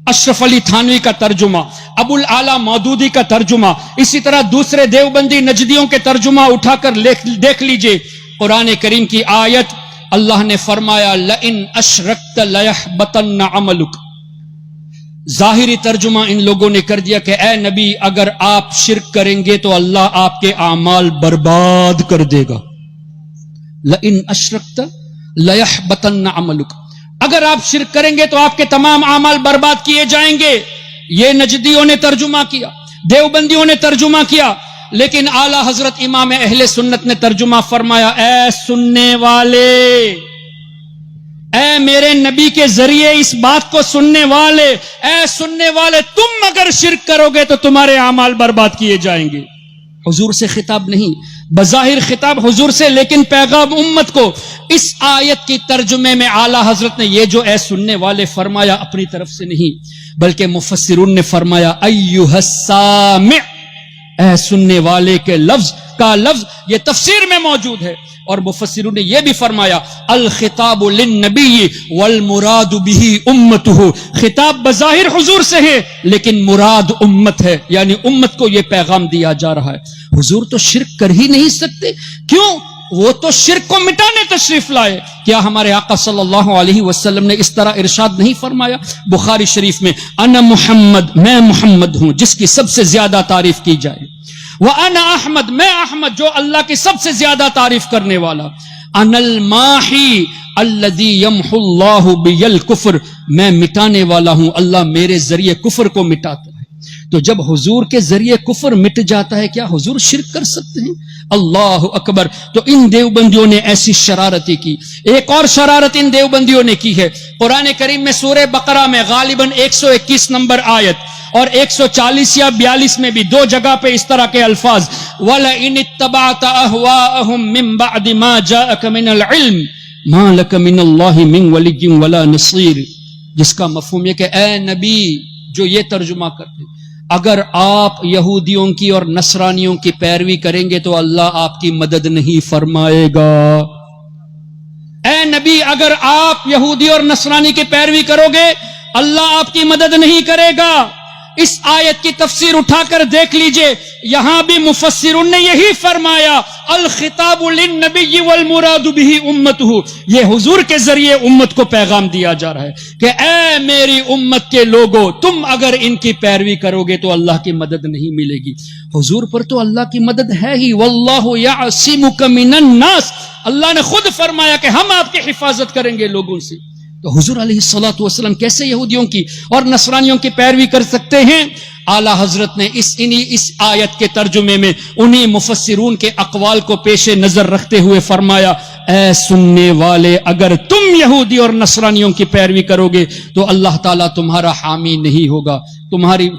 اشرف علی تھانوی کا ترجمہ، ابو الاعلی مودودی کا ترجمہ، اسی طرح دوسرے دیوبندی نجدیوں کے ترجمہ اٹھا کر دیکھ لیجئے. قرآن کریم کی آیت اللہ نے فرمایا لئن اشرکت لیحبطن عملک. ظاہری ترجمہ ان لوگوں نے کر دیا کہ اے نبی اگر آپ شرک کریں گے تو اللہ آپ کے اعمال برباد کر دے گا. لئن اشرکت لیحبطن عملک، اگر آپ شرک کریں گے تو آپ کے تمام اعمال برباد کیے جائیں گے. یہ نجدیوں نے ترجمہ کیا، دیوبندیوں نے ترجمہ کیا، لیکن اعلی حضرت امام اہل سنت نے ترجمہ فرمایا اے سننے والے، اے میرے نبی کے ذریعے اس بات کو سننے والے، اے سننے والے، تم اگر شرک کرو گے تو تمہارے اعمال برباد کیے جائیں گے. حضور سے خطاب نہیں، بظاہر خطاب حضور سے، لیکن پیغام امت کو. اس آیت کی ترجمے میں اعلی حضرت نے یہ جو اے سننے والے فرمایا اپنی طرف سے نہیں، بلکہ مفسرون نے فرمایا ایھا السامع، اے سننے والے کے لفظ یہ تفسیر میں موجود ہے. اور مفسرون نے یہ بھی فرمایا الخطاب للنبی والمراد به امته، خطاب بظاہر حضور سے ہے لیکن مراد امت ہے، یعنی امت کو یہ پیغام دیا جا رہا ہے. حضور تو شرک کر ہی نہیں سکتے، کیوں؟ وہ تو شرک کو مٹانے تشریف لائے. کیا ہمارے آقا صلی اللہ علیہ وسلم نے اس طرح ارشاد نہیں فرمایا بخاری شریف میں انا محمد، میں محمد ہوں جس کی سب سے زیادہ تعریف کی جائے، وَأَنَا احمد، میں احمد جو اللہ کی سب سے زیادہ تعریف کرنے والا، اَنَا الْمَاحِي الَّذِي يَمْحُ اللَّهُ بِيَ الْكُفْرِ، میں مٹانے والا ہوں، اللہ میرے ذریعے کفر کو مٹاتا ہے. تو جب حضور کے ذریعے کفر مٹ جاتا ہے کیا حضور شرک کر سکتے ہیں؟ اللہ اکبر. تو ان دیوبندیوں نے ایسی شرارتی کی. ایک اور شرارت ان دیوبندیوں نے کی ہے. قرآن کریم میں سورہ بقرہ میں غالباً 121 نمبر آیت اور 140 یا 42 میں بھی دو جگہ پہ اس طرح کے الفاظ وَلَئِنِ اتَّبَعْتَ أَهْوَاءَهُم مِّن بَعْدِ مَا جَاءَكَ مِنَ الْعِلْمِ مَا لَكَ مِنَ اللَّهِ مِن وَلِيٍّ وَلَا نَصِيرٍ، جس کا مفہوم یہ کہ اے نبی جو یہ ترجمہ کرتے اگر آپ یہودیوں کی اور نصرانیوں کی پیروی کریں گے تو اللہ آپ کی مدد نہیں فرمائے گا. اے نبی اگر آپ یہودی اور نصرانی کی پیروی کرو گے اللہ آپ کی مدد نہیں کرے گا. اس آیت کی تفسیر اٹھا کر دیکھ لیجئے، یہاں بھی مفسرون نے یہی فرمایا الخطاب للنبی والمراد به امته، یہ حضور کے ذریعے امت کو پیغام دیا جا رہا ہے کہ اے میری امت کے لوگوں تم اگر ان کی پیروی کرو گے تو اللہ کی مدد نہیں ملے گی. حضور پر تو اللہ کی مدد ہے ہی، واللہ یعصمک من الناس، اللہ نے خود فرمایا کہ ہم آپ کی حفاظت کریں گے لوگوں سے. تو حضور علیہ الصلوۃ والسلام کیسے یہودیوں کی اور نصرانیوں کی پیروی کر سکتے ہیں؟ اعلی حضرت نے اس آیت کے ترجمے میں انہی مفسرون کے اقوال کو پیش نظر رکھتے ہوئے فرمایا اے سننے والے اگر تم یہودی اور نصرانیوں کی پیروی کرو گے تو اللہ تعالیٰ تمہارا حامی نہیں ہوگا،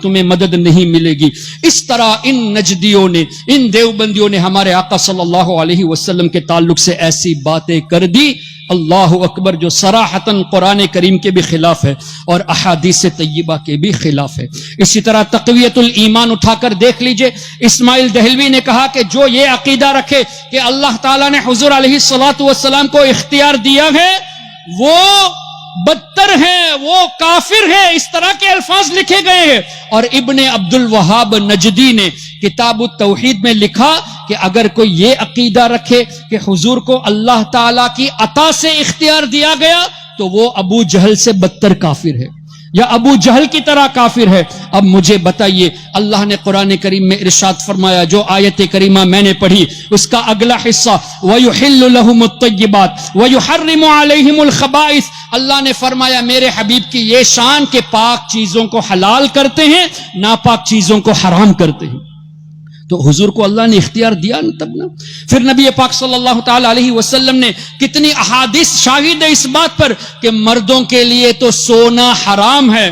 تمہیں مدد نہیں ملے گی. اس طرح ان نجدیوں نے، ان دیوبندیوں نے ہمارے آقا صلی اللہ علیہ وسلم کے تعلق سے ایسی باتیں کر دی اللہ اکبر جو صراحتاً قرآن کریم کے بھی خلاف ہے اور احادیث طیبہ کے بھی خلاف ہے. اسی طرح تقویت الایمان اٹھا کر دیکھ لیجئے، اسماعیل دہلوی نے کہا کہ جو یہ عقیدہ رکھے کہ اللہ تعالیٰ نے حضور علیہ الصلوۃ والسلام کو اختیار دیا ہے وہ بدتر ہے، وہ کافر ہے، اس طرح کے الفاظ لکھے گئے ہیں. اور ابن عبد الوہاب نجدی نے کتاب التوحید میں لکھا کہ اگر کوئی یہ عقیدہ رکھے کہ حضور کو اللہ تعالیٰ کی عطا سے اختیار دیا گیا تو وہ ابو جہل سے بدتر کافر ہے یا ابو جہل کی طرح کافر ہے. اب مجھے بتائیے، اللہ نے قرآن کریم میں ارشاد فرمایا، جو آیت کریمہ میں نے پڑھی اس کا اگلا حصہ وَيُحِلُّ لَهُمُ الطَّيِّبَاتِ وَيُحَرِّمُ عَلَيْهِمُ الْخَبَائِثِ، اللہ نے فرمایا میرے حبیب کی یہ شان کہ پاک چیزوں کو حلال کرتے ہیں، ناپاک چیزوں کو حرام کرتے ہیں. تو حضور کو اللہ نے اختیار دیا تب نا. پھر نبی پاک صلی اللہ تعالی علیہ وسلم نے کتنی احادیث شاہد ہے اس بات پر کہ مردوں کے لیے تو سونا حرام ہے،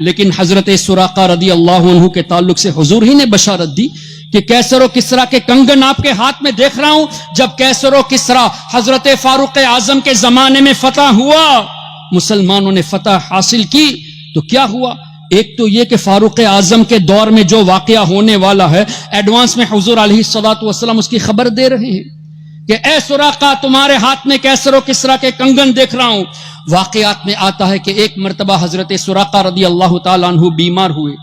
لیکن حضرت سراقہ رضی اللہ عنہ کے تعلق سے حضور ہی نے بشارت دی کہ کیسر و کسرا کے کنگن آپ کے ہاتھ میں دیکھ رہا ہوں. جب کیسر و کسرا حضرت فاروق اعظم کے زمانے میں فتح ہوا، مسلمانوں نے فتح حاصل کی، تو کیا ہوا؟ ایک تو یہ کہ فاروق اعظم کے دور میں جو واقعہ ہونے والا ہے ایڈوانس میں حضور علیہ الصلوۃ والسلام اس کی خبر دے رہے ہیں کہ اے سراقہ تمہارے ہاتھ میں کیسر و کسرا کے کنگن دیکھ رہا ہوں. واقعات میں آتا ہے کہ ایک مرتبہ حضرت سراقہ رضی اللہ تعالیٰ عنہ بیمار ہوئے.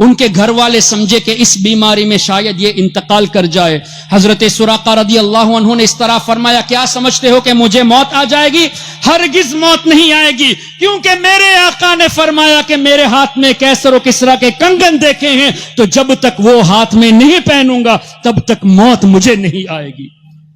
ان کے گھر والے سمجھے کہ اس بیماری میں شاید یہ انتقال کر جائے. حضرت سراقہ رضی اللہ عنہ نے اس طرح فرمایا, کیا سمجھتے ہو کہ مجھے موت آ جائے گی؟ ہرگز موت نہیں آئے گی, کیونکہ میرے آقا نے فرمایا کہ میرے ہاتھ میں کیسر و کسرا کے کنگن دیکھے ہیں, تو جب تک وہ ہاتھ میں نہیں پہنوں گا تب تک موت مجھے نہیں آئے گی.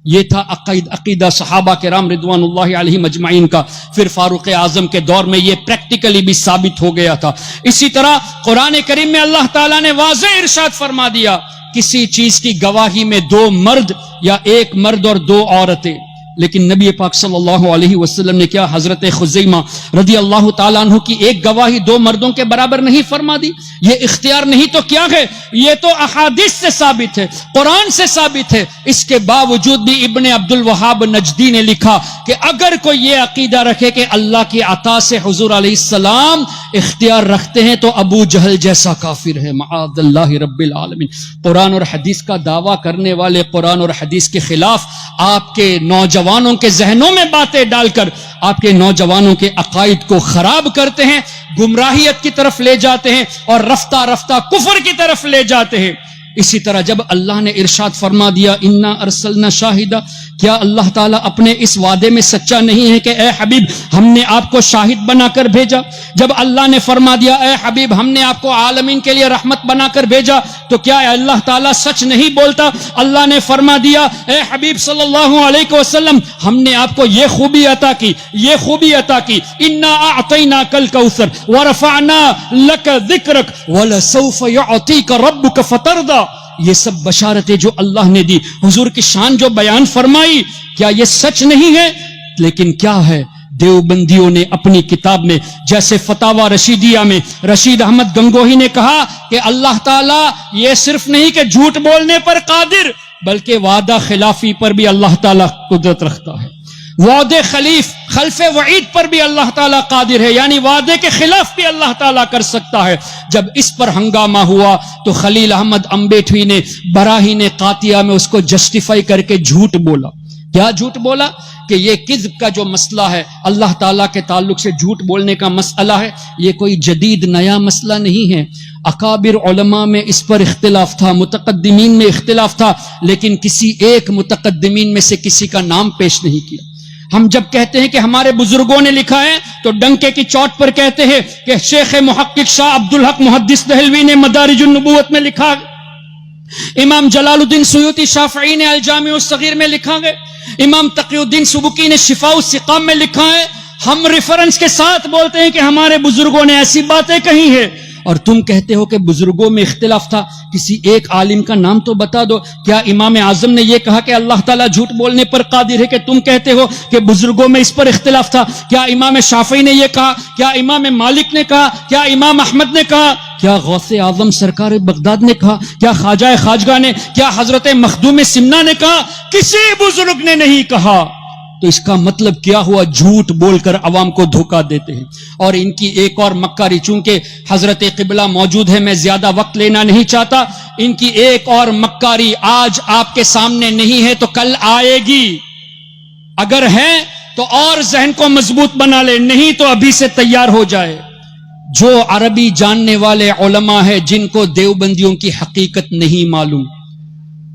یہ تھا عقیدہ صحابہ کرام رضوان اللہ علیہم اجمعین کا. پھر فاروق اعظم کے دور میں یہ پریکٹیکلی بھی ثابت ہو گیا تھا. اسی طرح قرآن کریم میں اللہ تعالیٰ نے واضح ارشاد فرما دیا, کسی چیز کی گواہی میں 2 مرد یا 1 مرد اور 2 عورتیں. لیکن نبی پاک صلی اللہ علیہ وسلم نے کیا حضرت خزیمہ رضی اللہ تعالیٰ عنہ کی ایک گواہی 2 مردوں کے برابر نہیں فرما دی؟ یہ اختیار نہیں تو کیا ہے؟ یہ تو احادیث سے ثابت ہے, قرآن سے ثابت ہے. اس کے باوجود بھی ابن عبد الوہاب نجدی نے لکھا کہ اگر کوئی یہ عقیدہ رکھے کہ اللہ کی عطا سے حضور علیہ السلام اختیار رکھتے ہیں تو ابو جہل جیسا کافر ہے, معاذ اللہ رب العالمین. قرآن اور حدیث کا دعویٰ کرنے والے قرآن اور حدیث کے خلاف آپ کے نوجوانوں کے ذہنوں میں باتیں ڈال کر آپ کے نوجوانوں کے عقائد کو خراب کرتے ہیں, گمراہیت کی طرف لے جاتے ہیں اور رفتہ رفتہ کفر کی طرف لے جاتے ہیں. اسی طرح جب اللہ نے ارشاد فرما دیا انا ارسلنا شاہدہ, کیا اللہ تعالیٰ اپنے اس وعدے میں سچا نہیں ہے کہ اے حبیب ہم نے آپ کو شاہد بنا کر بھیجا؟ جب اللہ نے فرما دیا اے حبیب ہم نے آپ کو عالمین کے لیے رحمت بنا کر بھیجا, تو کیا اللہ تعالیٰ سچ نہیں بولتا؟ اللہ نے فرما دیا اے حبیب صلی اللہ علیہ وسلم ہم نے آپ کو یہ خوبی عطا کی, یہ خوبی عطا کی, انا اعطیناک الکوثر ورفعنا لک ذکرک ولسوف یعطیک ربک فترضی. یہ سب بشارتیں جو اللہ نے دی, حضور کی شان جو بیان فرمائی, کیا یہ سچ نہیں ہے؟ لیکن کیا ہے, دیوبندیوں نے اپنی کتاب میں جیسے فتاوی رشیدیہ میں رشید احمد گنگوہی نے کہا کہ اللہ تعالیٰ یہ صرف نہیں کہ جھوٹ بولنے پر قادر, بلکہ وعدہ خلافی پر بھی اللہ تعالیٰ قدرت رکھتا ہے. وعدے خلف وعید پر بھی اللہ تعالیٰ قادر ہے, یعنی وعدے کے خلاف بھی اللہ تعالیٰ کر سکتا ہے. جب اس پر ہنگامہ ہوا تو خلیل احمد امبیٹوی نے براہین قاطعہ میں اس کو جسٹیفائی کر کے جھوٹ بولا. کیا جھوٹ بولا؟ کہ یہ کذب کا جو مسئلہ ہے, اللہ تعالیٰ کے تعلق سے جھوٹ بولنے کا مسئلہ ہے, یہ کوئی جدید نیا مسئلہ نہیں ہے. اکابر علماء میں اس پر اختلاف تھا, متقدمین میں اختلاف تھا, لیکن کسی ایک متقدمین میں سے کسی کا نام پیش نہیں کیا. ہم جب کہتے ہیں کہ ہمارے بزرگوں نے لکھا ہے تو ڈنکے کی چوٹ پر کہتے ہیں کہ شیخ محقق شاہ عبدالحق محدث دہلوی نے مدارج النبوت میں لکھا, امام جلال الدین سیوطی شافعی نے الجامع الصغیر میں لکھا ہے, امام تقی الدین سبکی نے شفاء السقام میں لکھا ہے. ہم ریفرنس کے ساتھ بولتے ہیں کہ ہمارے بزرگوں نے ایسی باتیں کہی ہیں, اور تم کہتے ہو کہ بزرگوں میں اختلاف تھا, کسی ایک عالم کا نام تو بتا دو. کیا امام اعظم نے یہ کہا کہ اللہ تعالیٰ جھوٹ بولنے پر قادر ہے کہ تم کہتے ہو کہ بزرگوں میں اس پر اختلاف تھا؟ کیا امام شافعی نے یہ کہا؟ کیا امام مالک نے کہا؟ کیا امام احمد نے کہا؟ کیا غوث اعظم سرکار بغداد نے کہا؟ کیا خواجہ خواجگاہ نے؟ کیا حضرت مخدوم سمنا نے کہا؟ کسی بزرگ نے نہیں کہا. تو اس کا مطلب کیا ہوا؟ جھوٹ بول کر عوام کو دھوکہ دیتے ہیں. اور ان کی ایک اور مکاری, چونکہ حضرت قبلہ موجود ہے میں زیادہ وقت لینا نہیں چاہتا, ان کی ایک اور مکاری آج آپ کے سامنے نہیں ہے تو کل آئے گی. اگر ہے تو اور ذہن کو مضبوط بنا لے, نہیں تو ابھی سے تیار ہو جائے. جو عربی جاننے والے علماء ہیں جن کو دیوبندیوں کی حقیقت نہیں معلوم,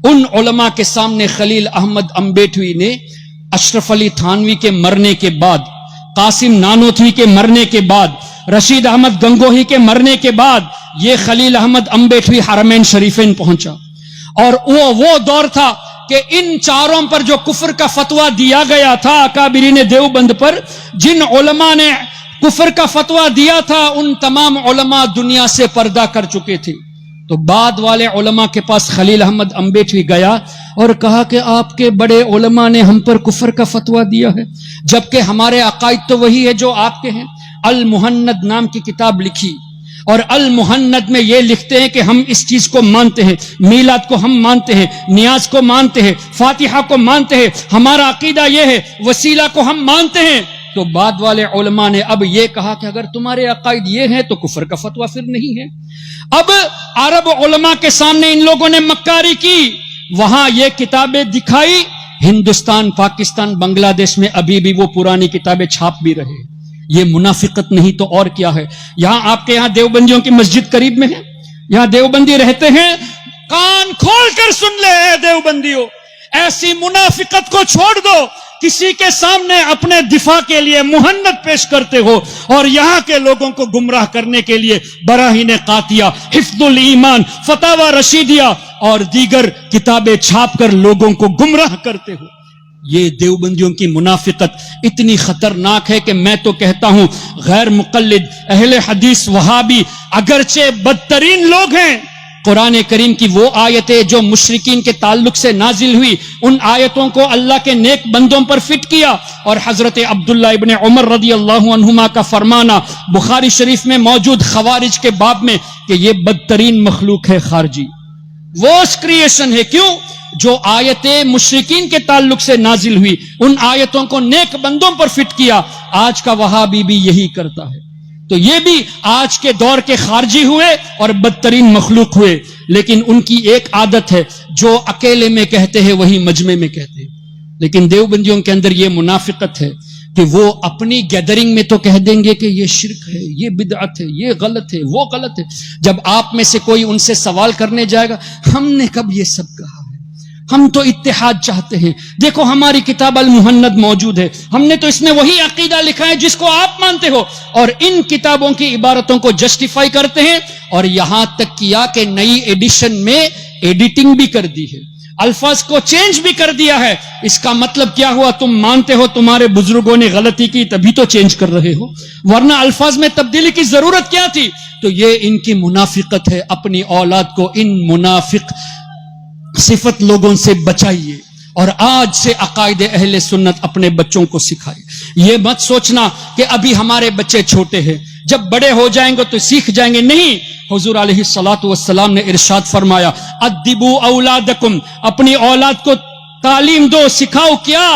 ان علماء کے سامنے خلیل احمد امبیٹوی نے اشرف علی تھانوی کے مرنے کے بعد, قاسم نانوتوی کے مرنے کے بعد, رشید احمد گنگوہی کے مرنے کے بعد یہ خلیل احمد امبیٹوی حرمین شریفین پہنچا. اور وہ دور تھا کہ ان چاروں پر جو کفر کا فتویٰ دیا گیا تھا, اکابرین دیوبند پر جن علماء نے کفر کا فتویٰ دیا تھا, ان تمام علماء دنیا سے پردہ کر چکے تھے. تو بعد والے علماء کے پاس خلیل احمد امبیٹوی گیا اور کہا کہ آپ کے بڑے علماء نے ہم پر کفر کا فتویٰ دیا ہے, جبکہ ہمارے عقائد تو وہی ہے جو آپ کے ہیں. المہند نام کی کتاب لکھی, اور المہند میں یہ لکھتے ہیں کہ ہم اس چیز کو مانتے ہیں, میلاد کو ہم مانتے ہیں, نیاز کو مانتے ہیں, فاتحہ کو مانتے ہیں, ہمارا عقیدہ یہ ہے, وسیلہ کو ہم مانتے ہیں. تو بعد والے علماء نے اب یہ کہا کہ اگر تمہارے عقائد یہ ہیں تو کفر کا فتویٰ پھر نہیں ہے. اب عرب علماء کے سامنے ان لوگوں نے مکاری کی, وہاں یہ کتابیں دکھائی, ہندوستان، پاکستان، بنگلہ دیش میں ابھی بھی وہ پرانی کتابیں چھاپ بھی رہے. یہ منافقت نہیں تو اور کیا ہے؟ یہاں آپ کے یہاں دیوبندیوں کی مسجد قریب میں ہے، یہاں دیوبندی رہتے ہیں، کان کھول کر سن لے اے دیوبندیوں، ایسی منافقت کو چھوڑ دو. کسی کے سامنے اپنے دفاع کے لیے مہند پیش کرتے ہو اور یہاں کے لوگوں کو گمراہ کرنے کے لیے براہین قاطیہ، حفظ الایمان، فتاوی رشیدیہ اور دیگر کتابیں چھاپ کر لوگوں کو گمراہ کرتے ہو. یہ دیوبندیوں کی منافقت اتنی خطرناک ہے کہ میں تو کہتا ہوں غیر مقلد اہل حدیث وہابی اگرچہ بدترین لوگ ہیں، قرآن کریم کی وہ آیتیں جو مشرکین کے تعلق سے نازل ہوئی، ان آیتوں کو اللہ کے نیک بندوں پر فٹ کیا. اور حضرت عبداللہ ابن عمر رضی اللہ عنہما کا فرمانا بخاری شریف میں موجود خوارج کے باب میں کہ یہ بدترین مخلوق ہے خارجی، worst کریشن ہے. کیوں؟ جو آیتیں مشرکین کے تعلق سے نازل ہوئی ان آیتوں کو نیک بندوں پر فٹ کیا. آج کا وہابی بھی یہی کرتا ہے. تو یہ بھی آج کے دور کے خارجی ہوئے اور بدترین مخلوق ہوئے، لیکن ان کی ایک عادت ہے، جو اکیلے میں کہتے ہیں وہی مجمع میں کہتے ہیں. لیکن دیوبندیوں کے اندر یہ منافقت ہے کہ وہ اپنی گیدرنگ میں تو کہہ دیں گے کہ یہ شرک ہے، یہ بدعت ہے، یہ غلط ہے، وہ غلط ہے. جب آپ میں سے کوئی ان سے سوال کرنے جائے گا، ہم نے کب یہ سب کہا ہے، ہم تو اتحاد چاہتے ہیں، دیکھو ہماری کتاب المہند موجود ہے، ہم نے تو اس میں وہی عقیدہ لکھا ہے جس کو آپ مانتے ہو، اور ان کتابوں کی عبارتوں کو جسٹیفائی کرتے ہیں. اور یہاں تک کیا کہ نئی ایڈیشن میں ایڈیٹنگ بھی کر دی ہے، الفاظ کو چینج بھی کر دیا ہے. اس کا مطلب کیا ہوا؟ تم مانتے ہو تمہارے بزرگوں نے غلطی کی تبھی تو چینج کر رہے ہو، ورنہ الفاظ میں تبدیلی کی ضرورت کیا تھی؟ تو یہ ان کی منافقت ہے. اپنی اولاد کو ان منافق صفت لوگوں سے بچائیے اور آج سے عقائد اہل سنت اپنے بچوں کو سکھائیے. یہ مت سوچنا کہ ابھی ہمارے بچے چھوٹے ہیں، جب بڑے ہو جائیں گے تو سیکھ جائیں گے. نہیں، حضور علیہ الصلوۃ والسلام نے ارشاد فرمایا ادبوا اولادکم، اپنی اولاد کو تعلیم دو، سکھاؤ. کیا؟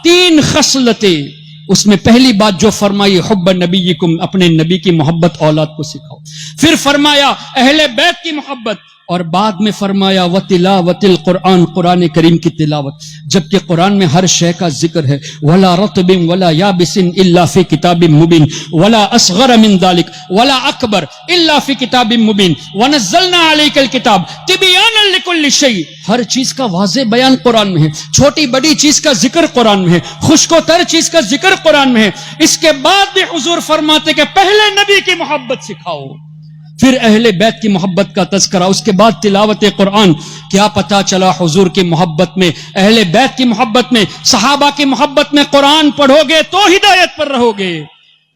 3 خصلتیں. اس میں پہلی بات جو فرمائی حب نبیکم، اپنے نبی کی محبت اولاد کو سکھاؤ. پھر فرمایا اہل بیت کی محبت، اور بعد میں فرمایا وتلاوت القرآن، قرآن کریم کی تلاوت. جبکہ قرآن میں ہر شے کا ذکر ہے، ولا رطب ولا یابس الا فی کتاب مبین ولا اصغر من ذلک ولا اکبر الا فی کتاب مبین ونزلنا علیک الکتاب تبیانا لکل شیء. ہر چیز کا واضح بیان قرآن میں ہے، چھوٹی بڑی چیز کا ذکر قرآن میں ہے، خشک و تر چیز کا ذکر قرآن میں ہے. اس کے بعد بھی حضور فرماتے کہ پہلے نبی کی محبت سکھاؤ، پھر اہل بیت کی محبت کا تذکرہ، اس کے بعد تلاوت قرآن. کیا پتا چلا حضور کی محبت میں، اہل بیت کی محبت میں، صحابہ کی محبت میں قرآن پڑھو گے تو ہدایت پر رہو گے،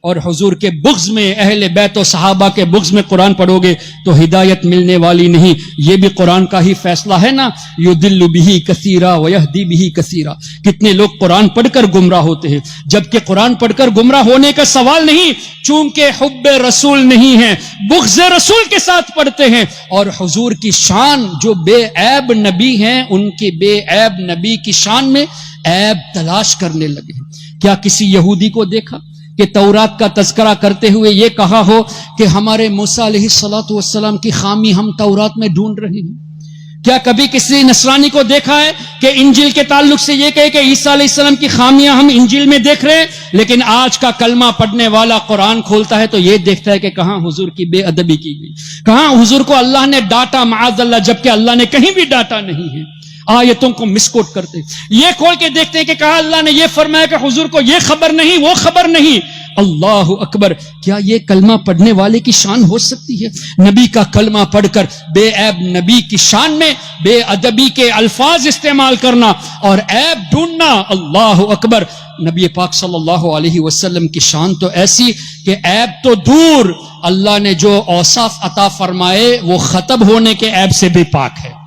اور حضور کے بغض میں، اہل بیت و صحابہ کے بغض میں قرآن پڑھو گے تو ہدایت ملنے والی نہیں. یہ بھی قرآن کا ہی فیصلہ ہے نا، یضل بہ کثیرا ویہدی بہ کثیرا. کتنے لوگ قرآن پڑھ کر گمراہ ہوتے ہیں، جبکہ قرآن پڑھ کر گمراہ ہونے کا سوال نہیں، چونکہ حب رسول نہیں ہے، بغض رسول کے ساتھ پڑھتے ہیں. اور حضور کی شان، جو بے عیب نبی ہیں، ان کے بے عیب نبی کی شان میں عیب تلاش کرنے لگے. کیا کسی یہودی کو دیکھا کہ تورات کا تذکرہ کرتے ہوئے یہ کہا ہو کہ ہمارے موسیٰ علیہ الصلوۃ والسلام کی خامی ہم تورات میں ڈھونڈ رہے ہیں؟ کیا کبھی کسی نصرانی کو دیکھا ہے کہ انجیل کے تعلق سے یہ کہے کہ عیسیٰ علیہ السلام کی خامیاں ہم انجیل میں دیکھ رہے ہیں؟ لیکن آج کا کلمہ پڑھنے والا قرآن کھولتا ہے تو یہ دیکھتا ہے کہ کہاں حضور کی بے ادبی کی گئی، کہاں حضور کو اللہ نے ڈانٹا معاذ اللہ، جبکہ اللہ نے کہیں بھی ڈانٹا نہیں ہے. آیتوں کو مسکوٹ کرتے، یہ کھول کے دیکھتے ہیں کہ کہا اللہ نے یہ فرمایا کہ حضور کو یہ خبر نہیں، وہ خبر نہیں. اللہ اکبر. کیا یہ کلمہ پڑھنے والے کی شان ہو سکتی ہے؟ نبی کا کلمہ پڑھ کر بے عیب نبی کی شان میں بے ادبی کے الفاظ استعمال کرنا اور عیب ڈھونڈنا. اللہ اکبر. نبی پاک صلی اللہ علیہ وسلم کی شان تو ایسی کہ عیب تو دور، اللہ نے جو اوصاف عطا فرمائے وہ ختم ہونے کے عیب سے بھی پاک ہے.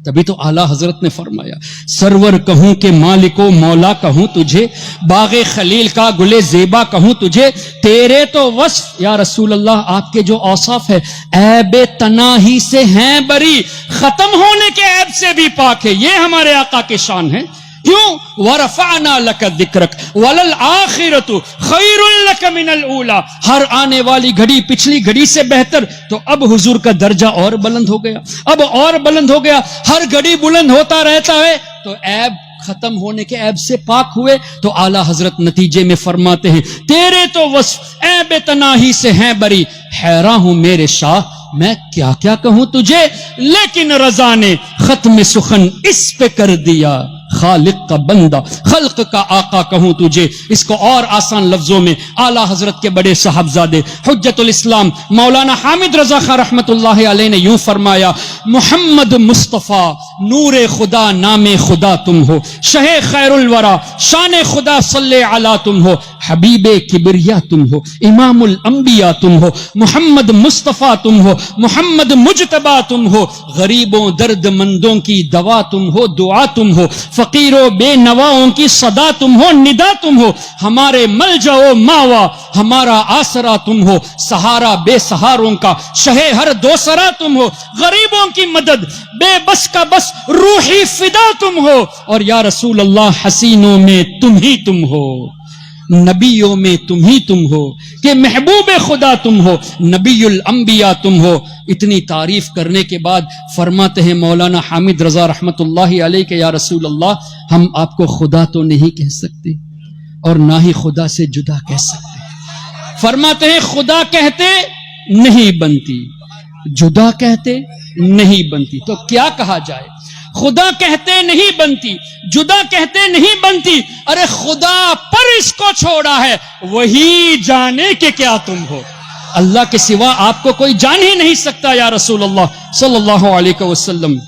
تبھی تو اعلیٰ حضرت نے فرمایا سرور کہوں کہ مالک و مولا کہوں تجھے، باغ خلیل کا گل زیبا کہوں تجھے، تیرے تو وصف یا رسول اللہ آپ کے جو اوصاف ہے عیب تناہی سے ہیں بری، ختم ہونے کے عیب سے بھی پاک ہے. یہ ہمارے آقا کی شان ہے. کیوں؟ وَرَفَعْنَا لَكَ ذِكْرَكَ وَلَلْآخِرَةُ خَيْرٌ لَكَ مِنَ الْأُولَى. ہر آنے والی گھڑی پچھلی گھڑی سے بہتر. تو اب حضور کا درجہ اور بلند ہو گیا، اب اور بلند ہو گیا. ہر گھڑی بلند ہوتا رہتا ہے تو عیب ختم ہونے کے عیب سے پاک ہوئے تو اعلی حضرت نتیجے میں فرماتے ہیں تیرے تو وصف عیب تناہی سے ہیں بری، حیران ہوں میرے شاہ میں کیا کیا کہوں تجھے، لیکن رضا نے ختم سخن اس پہ کر دیا، خالق کا بندہ خلق کا آقا کہوں تجھے۔ اس کو اور آسان لفظوں میں اعلی حضرت کے بڑے صاحبزادے حجت الاسلام مولانا حامد رضا خان رحمت اللہ علیہ نے یوں فرمایا، محمد مصطفیٰ نور خدا نام خدا تم ہو، شہ خیر الورا شان خدا صلی علی تم ہو، حبیب کبریا تم ہو، امام الانبیاء تم ہو، محمد مصطفیٰ تم ہو، محمد مجتبی تم ہو، غریبوں درد مندوں کی دوا تم ہو، دعا تم ہو، فقیروں بے نواؤں کی صدا تم ہو، ندا تم ہو، ہمارے ملجا و ماوا ہمارا آسرا تم ہو، سہارا بے سہاروں کا شہ ہر دوسرا تم ہو، غریبوں کی مدد بے بس کا بس روحی فدا تم ہو، اور یا رسول اللہ حسینوں میں تم ہی تم ہو، نبیوں میں تم ہی تم ہو، کہ محبوب خدا تم ہو، نبی الانبیاء تم ہو۔ اتنی تعریف کرنے کے بعد فرماتے ہیں مولانا حامد رضا رحمت اللہ علیہ کہ یا رسول اللہ ہم آپ کو خدا تو نہیں کہہ سکتے اور نہ ہی خدا سے جدا کہہ سکتے۔ فرماتے ہیں خدا کہتے نہیں بنتی، جدا کہتے نہیں بنتی، تو کیا کہا جائے؟ خدا کہتے نہیں بنتی، جدا کہتے نہیں بنتی، ارے خدا پر اس کو چھوڑا ہے، وہی جانے کہ کیا تم ہو۔ اللہ کے سوا آپ کو کوئی جان ہی نہیں سکتا یا رسول اللہ صلی اللہ علیہ وسلم۔